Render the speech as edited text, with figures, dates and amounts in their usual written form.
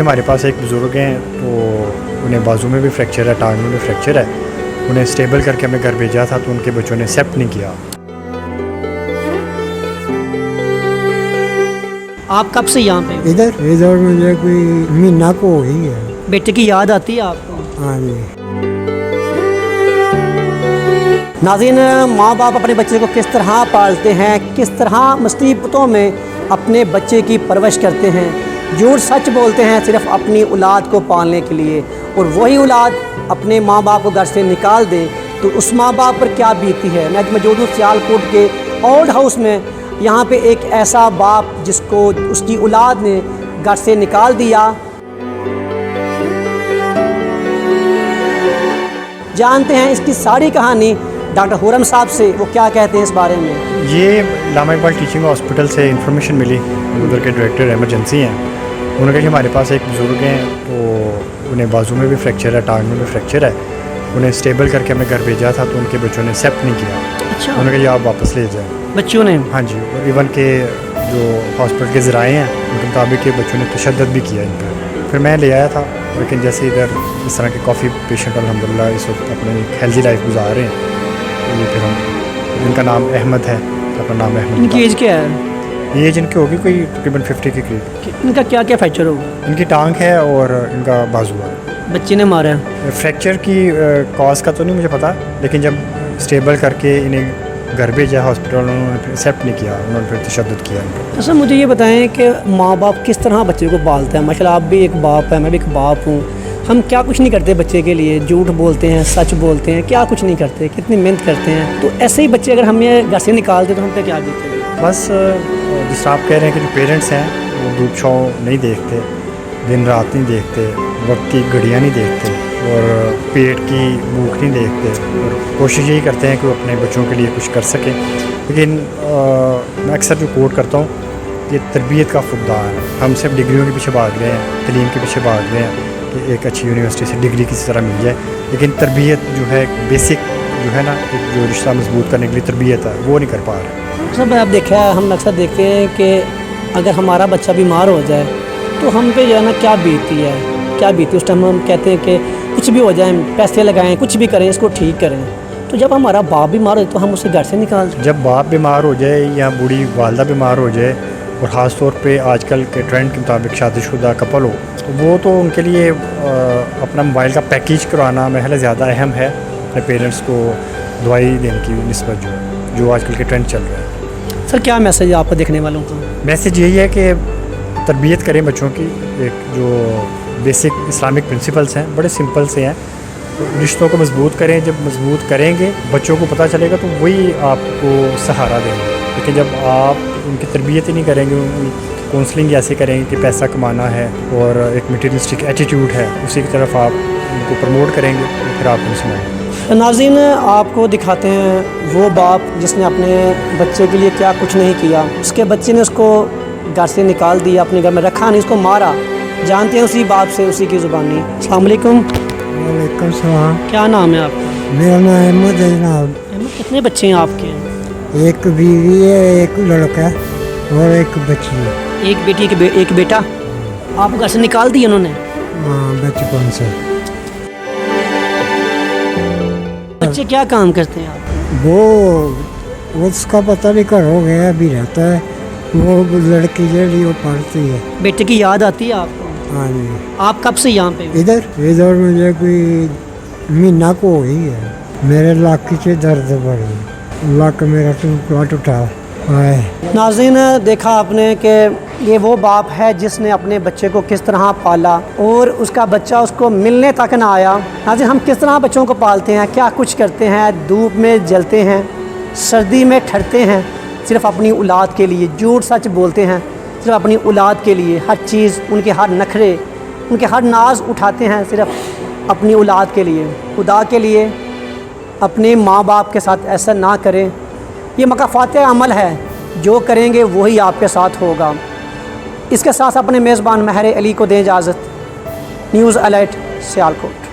हमारे पास एक बुज़ुर्ग हैं तो उन्हें बाजू में भी फ्रैक्चर है, टांग में भी फ्रैक्चर है। उन्हें स्टेबल करके हमने घर भेजा था तो उनके बच्चों ने एक्सेप्ट नहीं किया। आप कब से यहाँ पे? इधर मुझे कोई महीना को हो ही है। बेटे की याद आती है आपको? हाँ जी। नाज़रीन, माँ बाप अपने बच्चे को किस तरह पालते हैं, किस तरह मुसीबतों में अपने बच्चे की परवरिश करते हैं, झूठ सच बोलते हैं सिर्फ अपनी औलाद को पालने के लिए, और वही औलाद अपने माँ बाप को घर से निकाल दे तो उस माँ बाप पर क्या बीती है। मैं मौजूद हूँ सियालकोट के ओल्ड हाउस में। यहाँ पे एक ऐसा बाप जिसको उसकी औलाद ने घर से निकाल दिया। जानते हैं इसकी सारी कहानी डॉक्टर हुरम साहब से, वो क्या कहते हैं इस बारे में। ये लामा इकबाल टीचिंग हॉस्पिटल से इंफॉर्मेशन मिली, उधर के डायरेक्टर एमरजेंसी हैं। उन्होंने कहा कि हमारे पास एक बुज़ुर्ग हैं तो उन्हें बाजू में भी फ्रैक्चर है, टांग में भी फ्रैक्चर है। उन्हें स्टेबल करके हमने घर भेजा था तो उनके बच्चों ने एक्सेप्ट नहीं किया। अच्छा। उन्होंने कहा ये आप वापस ले जाएँ। बच्चों ने? हाँ जी। और इवन के जो हॉस्पिटल के ज़राए हैं उनके मुताबिक के बच्चों ने तशद्दुद भी किया इन पर। फिर मैं ले आया था, लेकिन जैसे इधर इस तरह के काफ़ी पेशेंट अल्हम्दुलिल्लाह इस वक्त अपनी एक हेल्दी लाइफ गुजार रहे हैं। तो ये फिर हम, इनका नाम अहमद है, अपना नाम अहमद। इनकी एज क्या है? ये जिनकी होगी कोई तकरीबन 50 के करीब। इनका क्या क्या फ्रैक्चर होगा? इनकी टांग है और इनका बाजू है। बच्चे ने मारा है? फ्रैक्चर की कॉज का तो नहीं मुझे पता, लेकिन जब स्टेबल करके इन्हें घर भेजा हॉस्पिटल, उन्होंने फिर एक्सेप्ट नहीं किया, उन्होंने फिर तशद्दुद किया। अच्छा, मुझे ये बताएं कि माँ बाप किस तरह बच्चे को पालते हैं। माशाल्लाह आप भी एक बाप है, मैं भी एक बाप हूँ। हम क्या कुछ नहीं करते बच्चे के लिए, झूठ बोलते हैं, सच बोलते हैं, क्या कुछ नहीं करते, कितनी मेहनत करते हैं। तो ऐसे ही बच्चे अगर हमें घर से निकालते तो हम पे क्या बीतेगी? बस जिस आप कह रहे हैं कि जो पेरेंट्स हैं वो धूप छाँव नहीं देखते, दिन रात नहीं देखते, वक्त की घड़ियाँ नहीं देखते और पेट की भूख नहीं देखते, और कोशिश यही करते हैं कि वो अपने बच्चों के लिए कुछ कर सकें। लेकिन मैं अक्सर जो कोट करता हूँ, ये तरबियत का फुकदान है। हम सिर्फ डिग्रियों के पीछे भाग रहे हैं, तलीम के पीछे भाग रहे हैं कि एक अच्छी यूनिवर्सिटी से डिग्री किसी तरह मिल जाए, लेकिन तरबियत जो है बेसिक जो है ना, एक जो रिश्ता मजबूत करने के लिए तरबियत है वो नहीं कर पा रहे। सब आप देखा है, हम अक्सर देखते हैं कि अगर हमारा बच्चा बीमार हो जाए तो हम पे जो है ना क्या बीती है, क्या बीती। उस टाइम हम कहते हैं कि कुछ भी हो जाए, पैसे लगाएं, कुछ भी करें, इसको ठीक करें। तो जब हमारा बाप बीमार हो तो हम उसे घर से निकाल दें। जब बाप बीमार हो जाए या बूढ़ी वालदा बीमार हो जाए, और ख़ास तौर पे आजकल के ट्रेंड के मुताबिक शादीशुदा कपल हो, तो वो तो उनके लिए अपना मोबाइल का पैकेज करवाना महल ज़्यादा अहम है अपने पेरेंट्स को दवाई देने की निस्बत जो आजकल के ट्रेंड चल रहा है। सर क्या मैसेज है आपको देखने वालों का? मैसेज यही है कि तरबियत करें बच्चों की। एक जो बेसिक इस्लामिक प्रिंसिपल्स हैं बड़े सिंपल से हैं, तो रिश्तों को मजबूत करें। जब मजबूत करेंगे बच्चों को पता चलेगा तो वही आपको सहारा देंगे। लेकिन जब आप उनकी तरबियत ही नहीं करेंगे, काउंसलिंग ऐसे करेंगे कि पैसा कमाना है और एक मटीरियलिस्टिक एटीट्यूड है, उसी की तरफ आप उनको प्रमोट करेंगे तो फिर आप नहीं सुनाएंगे। नाज़रीन, आपको दिखाते हैं वो बाप जिसने अपने बच्चे के लिए क्या कुछ नहीं किया। उसके बच्चे ने उसको घर से निकाल दिया, अपने घर में रखा नहीं, उसको मारा। जानते हैं उसी बाप से, उसी की ज़ुबानी। अस्सलाम वालेकुम। वालेकुम सलाम। क्या नाम है आपका? मेरा नाम अहमद है जनाब। अहमद, कितने बच्चे हैं आपके? एक बीवी है, एक लड़का और एक बच्ची है। एक बेटी एक बेटा। आपको घर से निकाल दिया उन्होंने? हाँ, बचपन से। बच्चे क्या काम करते हैं आप? वो उसका पता नहीं घर हो गया, अभी रहता है। वो लड़की जड़ी वो पढ़ती है। बेटे की याद आती है आपको? हाँ जी। आप कब से यहाँ पे? इधर मुझे कोई महीना को हो ही है। मेरे लाख से दर्द बढ़ी, लाख मेरा टूट उठा है। नाज़रीन, देखा आपने कि ये वो बाप है जिसने अपने बच्चे को किस तरह पाला और उसका बच्चा उसको मिलने तक ना आया। नाज़रीन, हम किस तरह बच्चों को पालते हैं, क्या कुछ करते हैं, धूप में जलते हैं, सर्दी में ठहरते हैं, सिर्फ अपनी औलाद के लिए झूठ सच बोलते हैं, सिर्फ अपनी औलाद के लिए हर चीज़, उनके हर नखरे, उनके हर नाज उठाते हैं सिर्फ अपनी औलाद के लिए। खुदा के लिए अपने माँ बाप के साथ ऐसा ना करें। ये मकाफ़ात अमल है, जो करेंगे वही आपके साथ होगा। इसके साथ अपने मेज़बान महर अली को दें इजाज़त। News alert Sialkot.